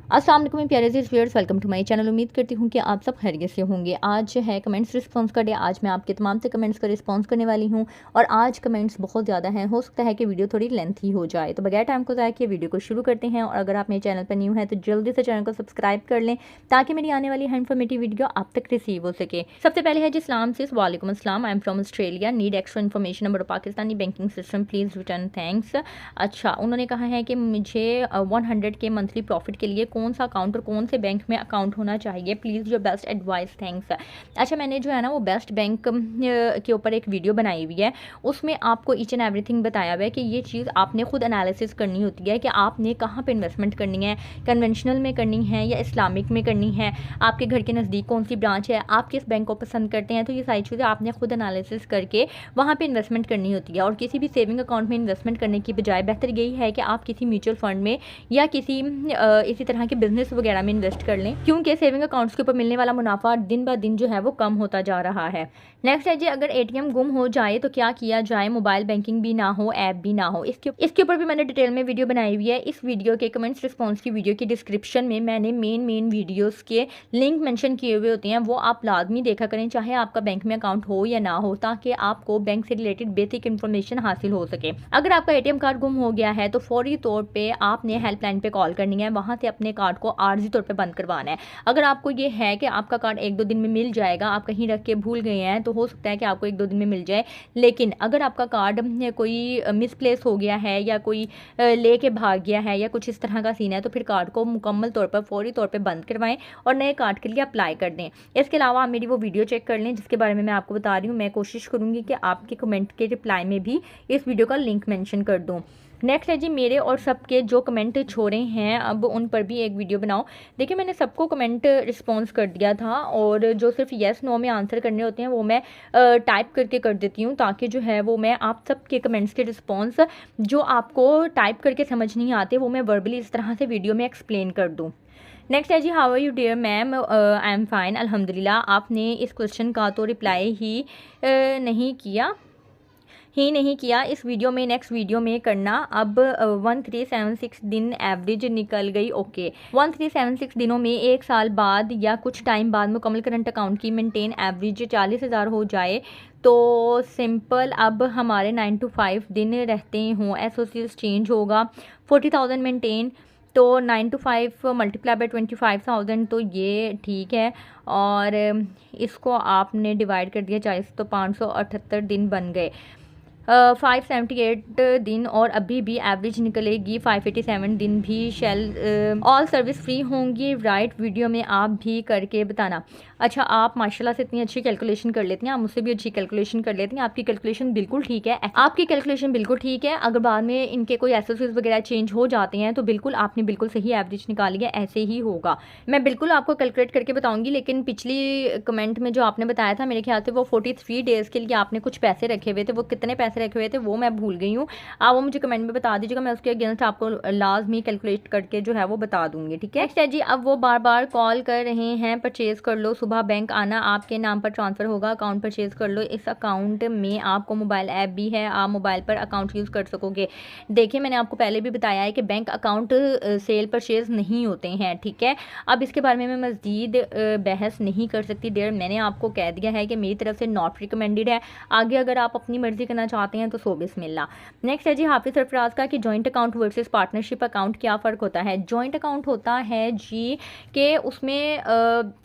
अस्सलाम वालेकुम प्यारे से viewers, welcome to my channel. उम्मीद करती हूँ कि आप सब खैरियत से होंगे। आज है कमेंट्स रिस्पांस का डे। आज मैं आपके तमाम से कमेंट्स का रिस्पांस करने वाली हूँ और आज कमेंट्स बहुत ज़्यादा हैं, हो सकता है कि वीडियो थोड़ी लेंथी हो जाए। तो बगैर टाइम को ज़ाया किए वीडियो को शुरू करते हैं। और अगर आप मेरे चैनल पर न्यू हैं तो जल्दी से चैनल को सब्सक्राइब कर लें ताकि मेरी आने वाली हर इन्फॉर्मेटिव वीडियो आप तक रिसीव हो सके। सबसे पहले है जी इस्लाम से, वालेकुम अस्सलाम, I am from Australia, need extra information about Pakistani banking system, please return thanks. अच्छा, उन्होंने कहा है कि मुझे 100 के मंथली प्रॉफिट के लिए कौन सा अकाउंट और कौन से बैंक में अकाउंट होना चाहिए, please your best advice, thanks. अच्छा, मैंने जो है ना वो बेस्ट बैंक के ऊपर एक वीडियो बनाई हुई है, उसमें आपको ईच एंड एवरीथिंग बताया हुआ है कि ये चीज़ आपने खुद एनालिसिस करनी होती है कि आपने कहाँ पे इन्वेस्टमेंट करनी है, कन्वेंशनल में करनी है या इस्लामिक में करनी है, आपके घर के नज़दीक कौन सी ब्रांच है, आप किस बैंक को पसंद करते हैं। तो ये सारी चीज़ें आपने खुद एनालिसिस करके वहाँ पर इन्वेस्टमेंट करनी होती है। और किसी भी सेविंग अकाउंट में इन्वेस्टमेंट करने की बजाय बेहतर यही है कि आप किसी म्यूचुअल फंड में या किसी इसी तरह के बिजनेस वगैरह में इन्वेस्ट कर लें, क्योंकि सेविंग अकाउंट्स के ऊपर मिलने वाला मुनाफा दिन ब दिन जो है वो कम होता जा रहा है। नेक्स्ट है जी, अगर एटीएम गुम हो जाए तो क्या किया जाए, मोबाइल बैंकिंग भी ना हो, ऐप भी ना हो। इसके ऊपर भी मैंने डिटेल में वीडियो बनाई हुई है। इस वीडियो के कमेंट्स रिस्पॉन्स की वीडियो की डिस्क्रिप्शन में मैंने मेन वीडियोस के लिंक मेंशन किए हुए होते हैं, वो आप लाजमी देखा करें, चाहे आपका बैंक में अकाउंट हो या ना हो, ताकि आपको बैंक से रिलेटेड बेसिक इन्फॉर्मेशन हासिल हो सके। अगर आपका एटीएम कार्ड गुम हो गया है तो फौरी तौर पर आपने हेल्पलाइन पे कॉल करनी है, वहाँ से अपने कार्ड को आर्जी तौर पर बंद करवाना है। अगर आपको ये है कि आपका कार्ड 1-2 दिन में मिल जाएगा, आप कहीं रख के भूल गए हैं, तो हो सकता है कि आपको 1-2 दिन में मिल जाए। लेकिन अगर आपका कार्ड कोई मिसप्लेस हो गया है या कोई लेके भाग गया है या कुछ इस तरह का सीन है, तो फिर कार्ड को मुकम्मल तौर पर फौरी तौर पर बंद करवाएं और नए कार्ड के लिए अप्लाई कर दें। इसके अलावा आप मेरी वो वीडियो चेक कर लें जिसके बारे में मैं आपको बता रही हूँ। मैं कोशिश करूँगी कि आपके कमेंट के रिप्लाई में भी इस वीडियो का लिंक मेंशन कर दूँ। नेक्स्ट है जी, मेरे और सबके जो कमेंट छोड़े हैं अब उन पर भी एक वीडियो बनाओ। देखिए, मैंने सबको कमेंट रिस्पॉन्स कर दिया था और जो सिर्फ येस नो में आंसर करने होते हैं वो मैं टाइप करके कर देती हूँ, ताकि जो है वो मैं आप सबके कमेंट्स के रिस्पॉन्स जो आपको टाइप करके समझ नहीं आते वो मैं वर्बली इस तरह से वीडियो में एक्सप्लेन कर दूँ। नेक्स्ट है जी, how are you dear ma'am, I am fine अल्हम्दुलिल्लाह। आपने इस क्वेश्चन का तो रिप्लाई नहीं किया इस वीडियो में, नेक्स्ट वीडियो में करना। अब 1376 दिन एवरेज निकल गई। ओके, 1376 दिनों में 1 साल बाद या कुछ टाइम बाद मुकम्मल करंट अकाउंट की मेंटेन एवरेज 40,000 हो जाए तो सिंपल, अब हमारे 9 to 5 दिन रहते हों, एसओसी चेंज होगा, 40,000 मेंटेन, तो 9 to 5 मल्टीप्लाई बाई 25,000, तो ये ठीक है। और इसको आपने डिवाइड कर दिया 40, तो 578 दिन बन गए। 578 दिन और अभी भी एवरेज निकलेगी 587 दिन भी। शेल ऑल सर्विस फ्री होंगी, राइट? वीडियो में आप भी करके बताना। अच्छा, आप माशाल्लाह से इतनी अच्छी कैलकुलेशन कर लेती हैं, आप मुझसे भी अच्छी कैलकुलेशन कर लेती हैं। आपकी कैलकुलेशन बिल्कुल ठीक है, अगर बाद में इनके कोई एसओसीज वगैरह चेंज हो जाते हैं तो बिल्कुल आपने बिल्कुल सही एवरेज निकाली है, ऐसे ही होगा। मैं बिल्कुल आपको कैलकुलेट करके बताऊंगी, लेकिन पिछली कमेंट में जो आपने बताया था, मेरे ख्याल से वो 43 डेज़ के लिए आपने कुछ पैसे रखे हुए थे, वो कितने पैसे रखे हुए थे वो मैं भूल गई हूँ। आप वो मुझे कमेंट में बता दीजिएगा, मैं उसके अगेंस्ट आपको लाजमी कैलकुलेट करके जो है वो बता दूंगी, ठीक है? नेक्स्ट है जी, अब वो बार बार कॉल कर रहे हैं, परचेज कर लो, सुबह बैंक आना, आपके नाम पर ट्रांसफर होगा, अकाउंट परचेज कर लो। इस अकाउंट में आपको मोबाइल ऐप भी है, आप मोबाइल पर अकाउंट यूज़ कर सकोगे। देखिए, मैंने आपको पहले भी बताया है कि बैंक अकाउंट सेल परचेज नहीं होते हैं, ठीक है? अब इसके बारे में मैं मज़ीद बहस नहीं कर सकती डेयर, मैंने आपको कह दिया है कि मेरी तरफ से नॉट रिकमेंडेड है। आगे अगर आप अपनी मर्जी करना चाहते हैं तो सो बिस्मिल्लाह। नेक्स्ट है जी, हाफिज सरफराज का कि joint account versus partnership account क्या फ़र्क होता है। जॉइंट अकाउंट होता है जी कि उसमें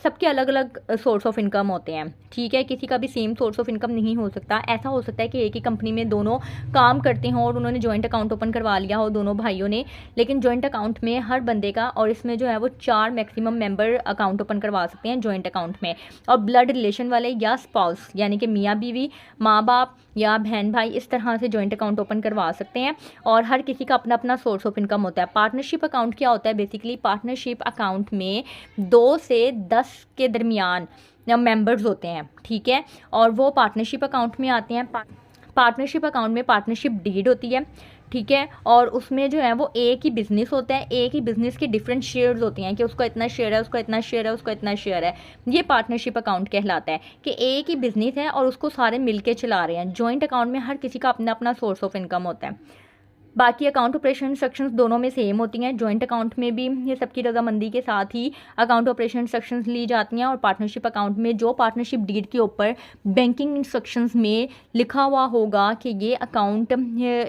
सबके अलग अलग सोर्स ऑफ इनकम होते हैं, ठीक है? किसी का भी सेम सोर्स ऑफ इनकम नहीं हो सकता। ऐसा हो सकता है कि एक ही कंपनी में दोनों काम करते हों और उन्होंने जॉइंट अकाउंट ओपन करवा लिया हो दोनों भाइयों ने, लेकिन जॉइंट अकाउंट में हर बंदे का, और इसमें जो है वो 4 मैक्सिमम मेंबर अकाउंट ओपन करवा सकते हैं जॉइंट अकाउंट में। और ब्लड रिलेशन वाले या स्पाउस यानी कि मियाँ बीवी, माँ बाप या बहन भाई, इस तरह से जॉइंट अकाउंट ओपन करवा सकते हैं और हर किसी का अपना अपना सोर्स ऑफ इनकम होता है। पार्टनरशिप अकाउंट क्या होता है? बेसिकली पार्टनरशिप अकाउंट में 2 से 10 के दरमियान मेंबर्स होते हैं, ठीक है? और वो पार्टनरशिप अकाउंट में आते हैं। पार्टनरशिप अकाउंट में पार्टनरशिप डीड होती है, ठीक है? और उसमें जो है वो एक ही बिज़नेस होता है, एक ही बिज़नेस के डिफरेंट शेयर्स होती हैं कि उसका इतना शेयर है, उसका इतना शेयर है, उसका इतना शेयर है। ये पार्टनरशिप अकाउंट कहलाता है कि एक ही बिज़नेस है और उसको सारे मिलके चला रहे हैं। जॉइंट अकाउंट में हर किसी का अपना अपना सोर्स ऑफ इनकम होता है। बाकी अकाउंट ऑपरेशन इंस्ट्रक्शंस दोनों में सेम होती हैं। जॉइंट अकाउंट में भी ये सबकी रजामंदी के साथ ही अकाउंट ऑपरेशन इंस्ट्रक्शंस ली जाती हैं, और पार्टनरशिप अकाउंट में जो पार्टनरशिप डीड के ऊपर बैंकिंग इंस्ट्रक्शंस में लिखा हुआ होगा कि ये अकाउंट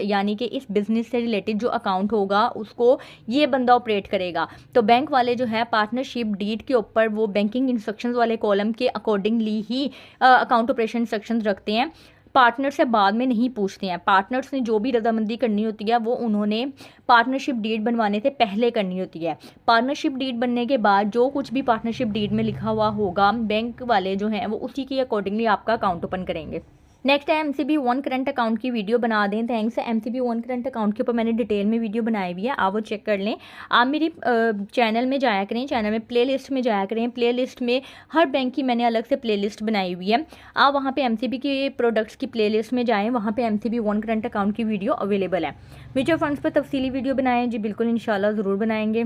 यानी कि इस बिज़नेस से रिलेटेड जो अकाउंट होगा उसको ये बंदा ऑपरेट करेगा, तो बैंक वाले जो है पार्टनरशिप डीड के ऊपर वो बैंकिंग इंस्ट्रक्शंस वाले कॉलम के अकॉर्डिंगली ही अकाउंट ऑपरेशन इंस्ट्रक्शंस रखते हैं। पार्टनर से बाद में नहीं पूछते हैं। पार्टनर्स ने जो भी रजामंदी करनी होती है वो उन्होंने पार्टनरशिप डीड बनवाने से पहले करनी होती है। पार्टनरशिप डीड बनने के बाद जो कुछ भी पार्टनरशिप डीड में लिखा हुआ होगा, बैंक वाले जो हैं वो उसी के अकॉर्डिंगली आपका अकाउंट ओपन करेंगे। नेक्स्ट है MCB1 करंट अकाउंट की वीडियो बना दें। थैंक्स। MCB1 करंट अकाउंट के ऊपर मैंने डिटेल में वीडियो बनाई हुई है, आप वो चेक कर लें। आप मेरी चैनल में जाया करें, चैनल में प्लेलिस्ट में जाया करें। प्लेलिस्ट में हर बैंक की मैंने अलग से प्लेलिस्ट बनाई हुई है, आप वहाँ पे MCB के प्रोडक्ट्स की प्लेलिस्ट में जाएँ, वहाँ पे MCB1 करंट अकाउंट की वीडियो अवेलेबल है। म्यूचुअल फंड्स पर तफसीली वीडियो बनाएँ जी, बिल्कुल इंशाल्लाह ज़रूर बनाएंगे।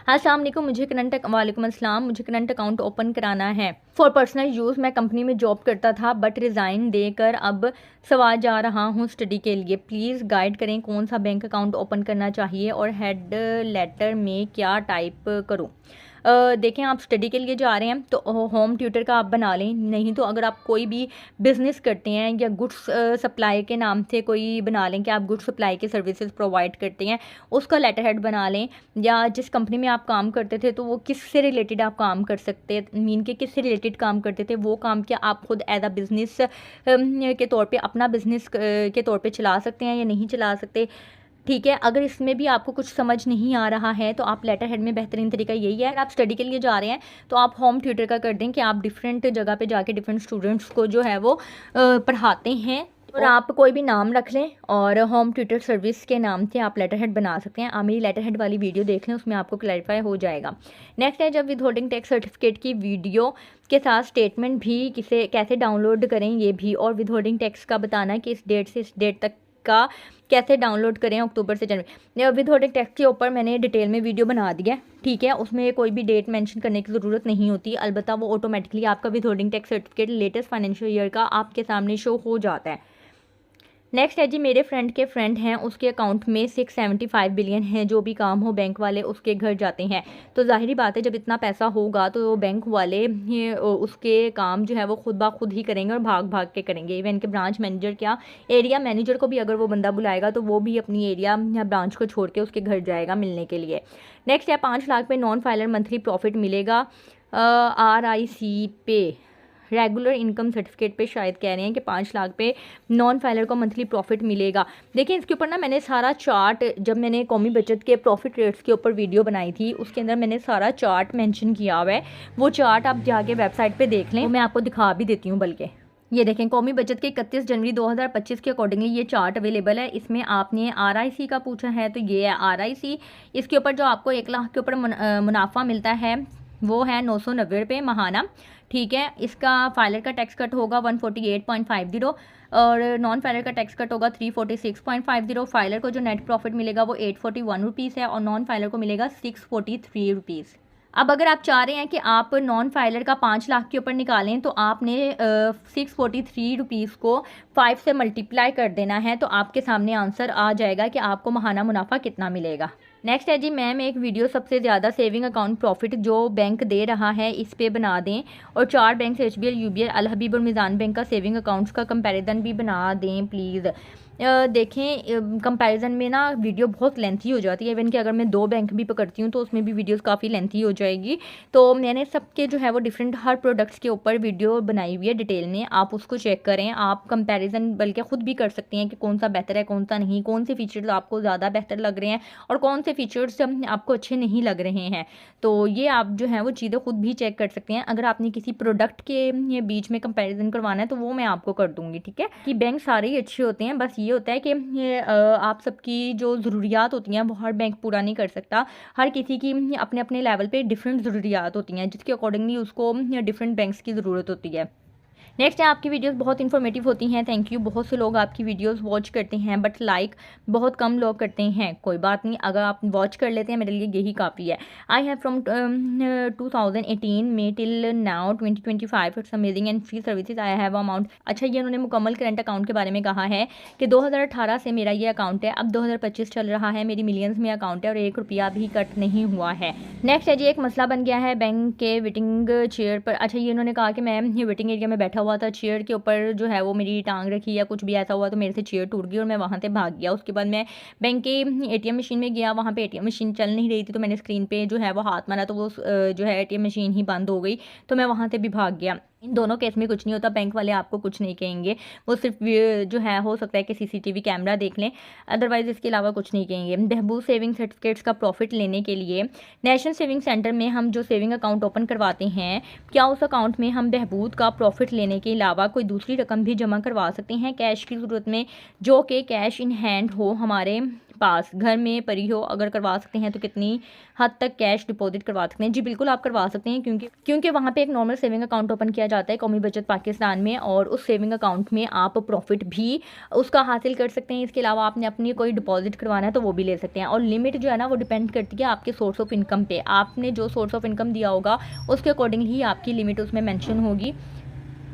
अस्सलाम वालेकुम, वालेकुम अस्सलाम, मुझे करंट अकाउंट ओपन कराना है फॉर पर्सनल यूज़। मैं कंपनी में जॉब करता था बट रिज़ाइन देकर अब सवाल जा रहा हूँ स्टडी के लिए। प्लीज़ गाइड करें कौन सा बैंक अकाउंट ओपन करना चाहिए और हेड लेटर में क्या टाइप करूँ। देखें, आप स्टडी के लिए जा रहे हैं तो होम ट्यूटर का आप बना लें, नहीं तो अगर आप कोई भी बिज़नेस करते हैं या गुड्स सप्लाई के नाम से कोई बना लें कि आप गुड्स सप्लाई के सर्विसेज प्रोवाइड करते हैं, उसका लेटर हेड बना लें। या जिस कंपनी में आप काम करते थे तो वो किस से रिलेटेड आप काम कर सकते मीन के किस से रिलेटेड काम करते थे, वो काम क्या आप खुद एज अ बिज़नेस के तौर पे अपना बिज़नेस के तौर पे चला सकते हैं या नहीं चला सकते। ठीक है, अगर इसमें भी आपको कुछ समझ नहीं आ रहा है तो आप लेटर हेड में बेहतरीन तरीका यही है, अगर आप स्टडी के लिए जा रहे हैं तो आप होम ट्यूटर का कर दें कि आप डिफरेंट जगह पे जाके डिफरेंट स्टूडेंट्स को जो है वो पढ़ाते हैं, और आप कोई भी नाम रख लें और होम ट्यूटर सर्विस के नाम से आप लेटर हेड बना सकते हैं। आप मेरी लेटर हेड वाली वीडियो देख लें, उसमें आपको क्लैरिफाई हो जाएगा। नेक्स्ट है, जब विदहोल्डिंग टैक्स सर्टिफिकेट की वीडियो के साथ स्टेटमेंट भी कैसे डाउनलोड करें ये भी, और विदहोल्डिंग टैक्स का बताना कि इस डेट से इस डेट तक का कैसे डाउनलोड करें अक्टूबर से जनवरी। विदहोल्डिंग टैक्स के ऊपर मैंने डिटेल में वीडियो बना दिया है, ठीक है, उसमें कोई भी डेट मेंशन करने की ज़रूरत नहीं होती, अलबत्ता वो ऑटोमेटिकली आपका withholding tax certificate latest financial year का आपके सामने शो हो जाता है। नेक्स्ट है जी, मेरे फ्रेंड के फ्रेंड हैं, उसके अकाउंट में 675 बिलियन है, जो भी काम हो बैंक वाले उसके घर जाते हैं, तो जाहिर बात है जब इतना पैसा होगा तो बैंक वाले उसके काम जो है वो खुद ब खुद ही करेंगे और भाग भाग के करेंगे। इवन के ब्रांच मैनेजर क्या, एरिया मैनेजर को भी अगर वो बंदा बुलाएगा तो वो भी अपनी एरिया या ब्रांच को छोड़ के उसके घर जाएगा मिलने के लिए। नेक्स्ट है, 5 लाख पे नॉन फाइलर मंथली प्रॉफिट मिलेगा। RIC पे रेगुलर इनकम सर्टिफिकेट पे शायद कह रहे हैं कि 5 लाख पे नॉन फाइलर को मंथली प्रॉफिट मिलेगा। देखिए, इसके ऊपर ना मैंने सारा चार्ट, जब मैंने कौमी बचत के प्रॉफिट रेट्स के ऊपर वीडियो बनाई थी उसके अंदर मैंने सारा चार्ट मेंशन किया हुआ है, वो चार्ट आप जाके वेबसाइट पे देख लें, मैं आपको दिखा भी देती हूँ। बल्कि ये देखें, कौमी बचत के 31 जनवरी 2025 के अकॉर्डिंगली ये चार्ट अवेलेबल है। इसमें आपने RIC का पूछा है तो ये है RIC। इसके ऊपर जो आपको 1 लाख के ऊपर मुनाफा मिलता है वो है 990 रुपये महाना, ठीक है। इसका फाइलर का टैक्स कट होगा 148.50 और नॉन फाइलर का टैक्स कट होगा 346.50। फाइलर को जो नेट प्रॉफिट मिलेगा वो 841 रुपीज़ है और नॉन फाइलर को मिलेगा 643 रुपीज़। अब अगर आप चाह रहे हैं कि आप नॉन फाइलर का 5 लाख के ऊपर निकालें तो आपने 643 रुपीज़ को 5 से मल्टीप्लाई कर देना है, तो आपके सामने आंसर आ जाएगा कि आपको महाना मुनाफा कितना मिलेगा। नेक्स्ट है जी, मैम एक वीडियो सबसे ज़्यादा सेविंग अकाउंट प्रॉफिट जो बैंक दे रहा है इस पे बना दें, और 4 बैंक HBL UBL अल हबीब और मिज़ान बैंक का सेविंग अकाउंट्स का कंपैरिजन भी बना दें प्लीज़। देखें, कंपैरिजन में ना वीडियो बहुत लेंथी हो जाती है, इवन कि अगर मैं 2 बैंक भी पकड़ती हूँ तो उसमें भी वीडियोस काफ़ी लेंथी हो जाएगी। तो मैंने सबके जो है वो डिफरेंट हर प्रोडक्ट्स के ऊपर वीडियो बनाई हुई है डिटेल में, आप उसको चेक करें। आप कंपैरिजन बल्कि ख़ुद भी कर सकते हैं कि कौन सा बेहतर है कौन सा नहीं, कौन से फीचर्स आपको ज़्यादा बेहतर लग रहे हैं और कौन से फीचर्स आपको अच्छे नहीं लग रहे हैं। तो ये आप जो है वो चीज़ें खुद भी चेक कर सकते हैं। अगर आपने किसी प्रोडक्ट के बीच में कंपैरिजन करवाना है तो वो मैं आपको कर दूँगी, ठीक है। कि बैंक सारे ही अच्छे होते हैं, बस ये होता है कि आप सबकी जो ज़रूरियात होती हैं वो हर बैंक पूरा नहीं कर सकता। हर किसी की अपने अपने लेवल पे डिफरेंट ज़रूरियात होती हैं जिसके अकॉर्डिंगली उसको डिफरेंट बैंक्स की ज़रूरत होती है। नेक्स्ट है, आपकी वीडियोस बहुत इन्फॉर्मेटिव होती हैं, थैंक यू। बहुत से लोग आपकी वीडियोस वॉच करते हैं बट लाइक बहुत कम लोग करते हैं। कोई बात नहीं, अगर आप वॉच कर लेते हैं मेरे लिए यही काफ़ी है। I have from 2018 may till now 2025 it's amazing and free services I have amount. अच्छा, ये उन्होंने मुकम्मल करंट अकाउंट के बारे में कहा है कि 2018 से मेरा ये अकाउंट है, अब 2025 चल रहा है, मेरी मिलियंस में अकाउंट है और 1 रुपया भी कट नहीं हुआ है। नेक्स्ट है जी, एक मसला बन गया है बैंक के वेटिंग चेयर पर। अच्छा, ये उन्होंने कहा कि मैं ये वेटिंग एरिया में बैठा हुआ था, चेयर के ऊपर जो है वो मेरी टांग रखी या कुछ भी ऐसा हुआ तो मेरे से चेयर टूट गई और मैं वहाँ से भाग गया। उसके बाद मैं बैंक के एटीएम मशीन में गया, वहाँ पे एटीएम मशीन चल नहीं रही थी तो मैंने स्क्रीन पे जो है वो हाथ मारा तो वो जो है एटीएम मशीन ही बंद हो गई, तो मैं वहाँ से भी भाग गया। इन दोनों केस में कुछ नहीं होता, बैंक वाले आपको कुछ नहीं कहेंगे, वो सिर्फ जो है हो सकता है कि सीसीटीवी कैमरा देख लें, अदरवाइज इसके अलावा कुछ नहीं कहेंगे। बहबूद सेविंग सर्टिफिकेट्स का प्रॉफिट लेने के लिए नेशनल सेविंग सेंटर में हम जो सेविंग अकाउंट ओपन करवाते हैं, क्या उस अकाउंट में हम बहबूद का प्रॉफिट लेने के अलावा कोई दूसरी रकम भी जमा करवा सकते हैं कैश की ज़रूरत में, जो कि कैश इन हैंड हो, हमारे पास घर में पड़ी हो? अगर करवा सकते हैं तो कितनी हद तक कैश डिपॉजिट करवा सकते हैं? जी बिल्कुल, आप करवा सकते हैं, क्योंकि वहाँ पे एक नॉर्मल सेविंग अकाउंट ओपन किया जाता है कौमी बचत पाकिस्तान में, और उस सेविंग अकाउंट में आप प्रॉफिट भी उसका हासिल कर सकते हैं। इसके अलावा आपने अपनी कोई डिपॉजिट करवाना है तो वो भी ले सकते हैं, और लिमिट जो है ना वो डिपेंड करती है आपके सोर्स ऑफ इनकम पे। आपने जो सोर्स ऑफ इनकम दिया होगा उसके अकॉर्डिंग ही आपकी लिमिट उसमें मेंशन होगी।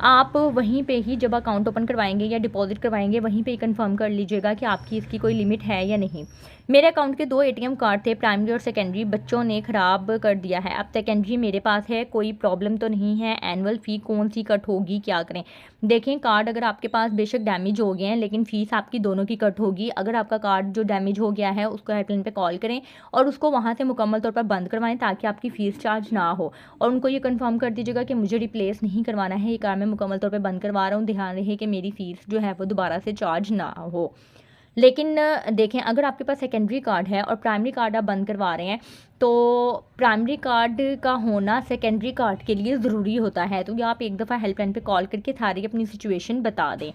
आप वहीं पे ही जब अकाउंट ओपन करवाएंगे या डिपॉजिट करवाएंगे वहीं पे ही कंफर्म कर लीजिएगा कि आपकी इसकी कोई लिमिट है या नहीं। मेरे अकाउंट के 2 एटीएम कार्ड थे, प्राइमरी और सेकेंडरी, बच्चों ने ख़राब कर दिया है। अब सेकेंडरी मेरे पास है, कोई प्रॉब्लम तो नहीं है? एनुअल फ़ी कौन सी कट होगी, क्या करें? देखें, कार्ड अगर आपके पास बेशक डैमेज हो गए हैं लेकिन फ़ीस आपकी दोनों की कट होगी। अगर आपका कार्ड जो डैमेज हो गया है उसको हेल्पलाइन पे कॉल करें और उसको वहाँ से मुकम्मल तौर पर बंद करवाएं ताकि आपकी फ़ीस चार्ज ना हो, और उनको ये कंफर्म कर दीजिएगा कि मुझे रिप्लेस नहीं करवाना है, ये कार्ड मैं मुकम्मल तौर पर बंद करवा रहा हूँ, ध्यान रहे कि मेरी फ़ीस जो है वो दोबारा से चार्ज ना हो। लेकिन देखें, अगर आपके पास सेकेंडरी कार्ड है और प्राइमरी कार्ड आप बंद करवा रहे हैं तो प्राइमरी कार्ड का होना सेकेंडरी कार्ड के लिए ज़रूरी होता है, तो ये आप एक दफ़ा हेल्पलाइन पे कॉल करके सारी अपनी सिचुएशन बता दें।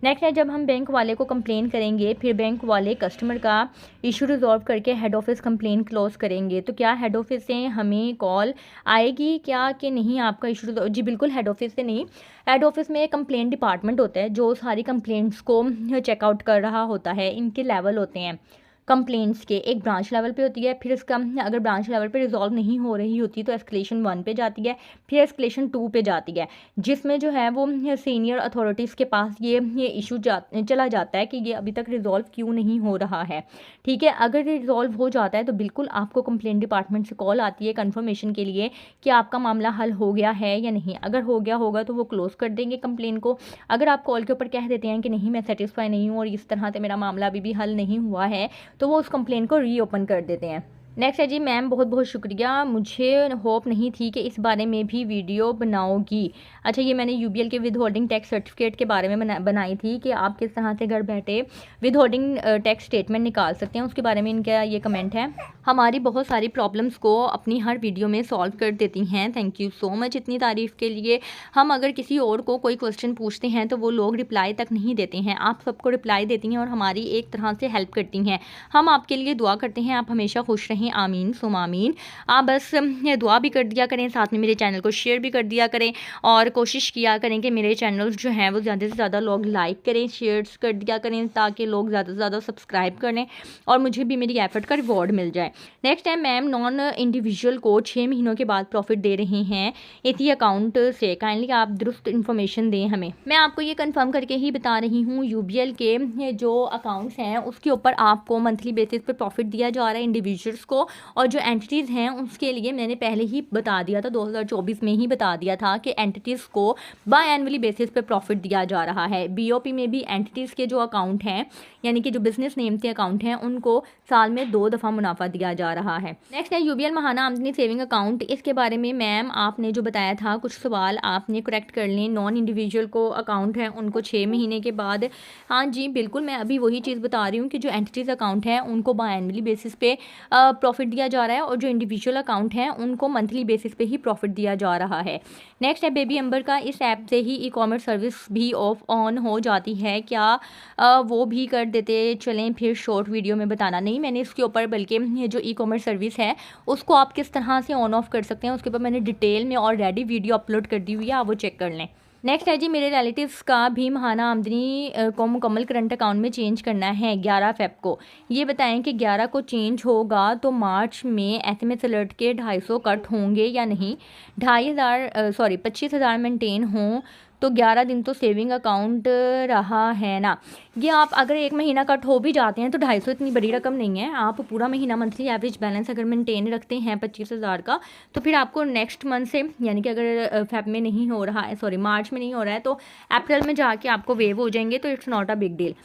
नेक्स्ट है, जब हम बैंक वाले को कंप्लेन करेंगे फिर बैंक वाले कस्टमर का इशू रिजॉल्व करके हेड ऑफिस कंप्लेन क्लोज करेंगे, तो क्या हेड ऑफिस से हमें कॉल आएगी क्या कि नहीं आपका इशू? जी बिल्कुल, हेड ऑफिस से नहीं, हेड ऑफिस में कंप्लेन डिपार्टमेंट होता है जो सारी कंप्लेंट्स को चेकआउट कर रहा होता है। इनके लेवल होते हैं कंप्लेंट्स के, एक ब्रांच लेवल पे होती है, फिर इसका अगर ब्रांच लेवल पे रिजॉल्व नहीं हो रही होती तो एस्केलेशन 1 पे जाती है, फिर एस्केलेशन 2 पे जाती है, जिसमें जो है वो सीनियर अथॉरिटीज़ के पास ये इशू चला जाता है कि ये अभी तक रिजॉल्व क्यों नहीं हो रहा है। ठीक है, अगर रिजॉल्व हो जाता है तो बिल्कुल आपको कंप्लेंट डिपार्टमेंट से कॉल आती है कन्फर्मेशन के लिए कि आपका मामला हल हो गया है या नहीं। अगर हो गया होगा तो वो क्लोज़ कर देंगे कंप्लेन को। अगर आप कॉल के ऊपर कह देते हैं कि नहीं मैं सेटिस्फाई नहीं हूँ और इस तरह से मेरा मामला अभी भी हल नहीं हुआ है, तो वो उस कंप्लेन को रीओपन कर देते हैं। नेक्स्ट है जी, मैम बहुत बहुत शुक्रिया, मुझे होप नहीं थी कि इस बारे में भी वीडियो बनाओगी। अच्छा, ये मैंने यूबीएल के विद होल्डिंग टैक्स सर्टिफिकेट के बारे में बनाई थी कि आप किस तरह से घर बैठे विद होल्डिंग टैक्स स्टेटमेंट निकाल सकते हैं, उसके बारे में इनका ये कमेंट है। हमारी बहुत सारी प्रॉब्लम्स को अपनी हर वीडियो में सॉल्व कर देती हैं, थैंक यू सो मच इतनी तारीफ़ के लिए। हम अगर किसी और को कोई क्वेश्चन पूछते हैं तो वो लोग रिप्लाई तक नहीं देते हैं, आप सबको रिप्लाई देती हैं और हमारी एक तरह से हेल्प करती हैं। हम आपके लिए दुआ करते हैं, आप हमेशा खुश रहें, आमीन सुम आमीन। आप बस दुआ भी कर दिया करें, साथ में मेरे चैनल को शेयर भी कर दिया करें और कोशिश किया करें कि मेरे चैनल्स जो हैं वो ज़्यादा से ज़्यादा लोग लाइक करें, शेयर्स कर दिया करें ताकि लोग ज़्यादा से ज़्यादा सब्सक्राइब करें और मुझे भी मेरी एफर्ट का रिवॉर्ड मिल जाए। नेक्स्ट है, मैम नॉन इंडिविजुअल को 6 महीनों के बाद प्रॉफिट दे रहे हैं इसी अकाउंट से, काइंडली आप दुरुस्त इन्फॉर्मेशन दें हमें। मैं आपको ये कंफर्म करके ही बता रही हूँ, यूबीएल के जो अकाउंट्स हैं उसके ऊपर आपको मंथली बेसिस पर प्रॉफिट दिया जा रहा है इंडिविजुअल्स को, और जो एंटिटीज़ हैं उसके लिए मैंने पहले ही बता दिया था, 2024 में ही बता दिया था कि एंटिटीज़ को बाय एनुअली बेसिस पे प्रॉफिट दिया जा रहा है। बीओपी में भी एंटिटीज़ के जो अकाउंट हैं यानी कि जो बिजनेस नेम से अकाउंट हैं उनको साल में 2 दफ़ा मुनाफा दिया जा रहा है। नेक्स्ट है यूबीएल महाना आमदनी सेविंग अकाउंट, इसके बारे में मैम आपने जो बताया था कुछ सवाल आपने करेक्ट कर लें। नॉन इंडिविजुअल को अकाउंट है उनको 6 महीने के बाद, हाँ जी बिल्कुल, मैं अभी वही चीज़ बता रही हूँ कि जो एंटिटीज़ अकाउंट है उनको बाय एनुअली बेसिस पे प्रॉफिट दिया जा रहा है और जो इंडिविजुअल अकाउंट हैं उनको मंथली बेसिस पे ही प्रॉफिट दिया जा रहा है। नेक्स्ट है, बेबी अंबर का इस ऐप से ही ई कॉमर्स सर्विस भी ऑफ ऑन हो जाती है क्या? वो भी कर देते चलें फिर शॉर्ट वीडियो में बताना। नहीं, मैंने इसके ऊपर बल्कि जो ई कॉमर्स सर्विस है उसको आप किस तरह से ऑन ऑफ कर सकते हैं उसके ऊपर मैंने डिटेल में ऑलरेडी वीडियो अपलोड कर दी हुई है, आप वो चेक कर लें। नेक्स्ट है जी, मेरे रिलेटिव्स का भी माहाना आमदनी को मुकम्मल करंट अकाउंट में चेंज करना है 11 फ़ेब को। ये बताएं कि 11 को चेंज होगा तो मार्च में एसएमएस अलर्ट के 250 कट होंगे या नहीं। 25,000 मेंटेन हों तो 11 दिन तो सेविंग अकाउंट रहा है ना। ये आप अगर एक महीना कट हो भी जाते हैं तो 250 इतनी बड़ी रकम नहीं है। आप पूरा महीना मंथली एवरेज बैलेंस अगर मेंटेन रखते हैं 25,000 का, तो फिर आपको नेक्स्ट मंथ से, यानी कि अगर फेब में नहीं हो रहा है, मार्च में नहीं हो रहा है, तो अप्रैल में जाके आपको वेव हो जाएंगे, तो it's not a big deal.